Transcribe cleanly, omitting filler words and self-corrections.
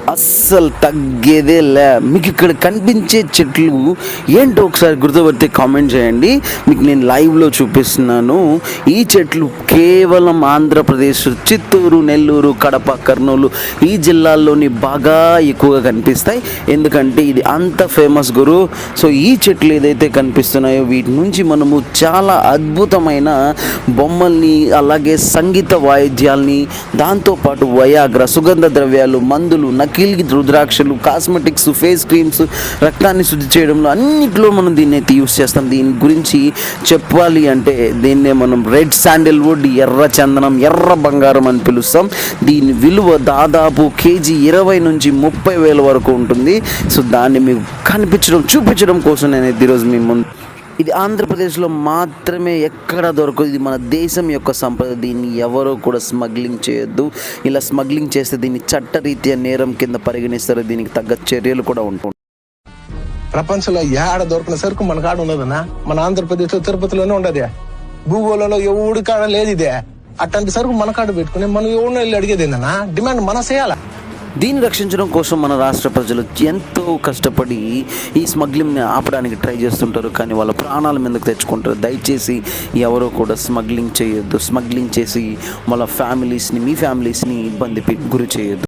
అస్సలు తగ్గేదే లే. మీకు ఇక్కడ కనిపించే చెట్లు ఏంటో ఒకసారి గుర్తుపడితే కామెంట్ చేయండి. మీకు నేను లైవ్లో చూపిస్తున్నాను. ఈ చెట్లు కేవలం ఆంధ్రప్రదేశ్, చిత్తూరు, నెల్లూరు, కడప, కర్నూలు ఈ జిల్లాల్లోని బాగా ఎక్కువగా కనిపిస్తాయి. ఎందుకంటే ఇది అంత ఫేమస్ గురు. సో ఈ చెట్లు ఏదైతే కనిపిస్తున్నాయో వీటి నుంచి మనము చాలా అద్భుతమైన బొమ్మల్ని, అలాగే సంగీత వాయిద్యాల్ని, దాంతోపాటు వయాగ్ర, సుగంధ ద్రవ్యాలు, మందులు, నకిలీ రుద్రాక్షలు, కాస్మెటిక్స్, ఫేస్ క్రీమ్స్, రక్తాన్ని శుద్ధి చేయడంలో అన్నింటిలో మనం దీన్ని అయితే యూస్ చేస్తాం. దీని గురించి చెప్పాలి అంటే దీన్నే మనం రెడ్ శాండిల్వుడ్, ఎర్ర చందనం, ఎర్ర బంగారం అని పిలుస్తాం. దీని విలువ దాదాపు కేజీ 20 నుంచి 30 వేల వరకు ఉంటుంది. సో దాన్ని మీకు చూపించడం కోసం నేను ఈరోజు మీ ముందు. ఇది ఆంధ్రప్రదేశ్లో మాత్రమే ఎక్కడ దొరకదు. ఇది మన దేశం యొక్క సంపద. దీన్ని ఎవరో కూడా స్మగ్లింగ్ చేయొద్దు. ఇలా స్మగ్లింగ్ చేస్తే దీన్ని చట్టరీత్యా నేరం కింద పరిగణిస్తారు. దీనికి తగ్గ చర్యలు కూడా ఉంటాయి. ప్రపంచంలో ఏడ దొరికిన సరుకు మన కాడ ఉండదన్నా. మన ఆంధ్రప్రదేశ్ లో తిరుపతిలోనే ఉండదు. భూగోళంలో ఎవడి కాడ లేదు ఇదే. అట్లాంటి సరుకు మన కాడ పెట్టుకుని మనం ఎవరినో వెళ్ళి అడిగేది ఏందన్నా? డిమాండ్ మన చేయాలా? దీన్ని రక్షించడం కోసం మన రాష్ట్ర ప్రజలు ఎంతో కష్టపడి ఈ స్మగ్లింగ్ని ఆపడానికి ట్రై చేస్తుంటారు. కానీ వాళ్ళ ప్రాణాల మీదకు తెచ్చుకుంటారు. దయచేసి ఎవరో కూడా స్మగ్లింగ్ చేయొద్దు. స్మగ్లింగ్ చేసి వాళ్ళ మీ ఫ్యామిలీస్ని ఇబ్బంది గురి చేయొద్దు.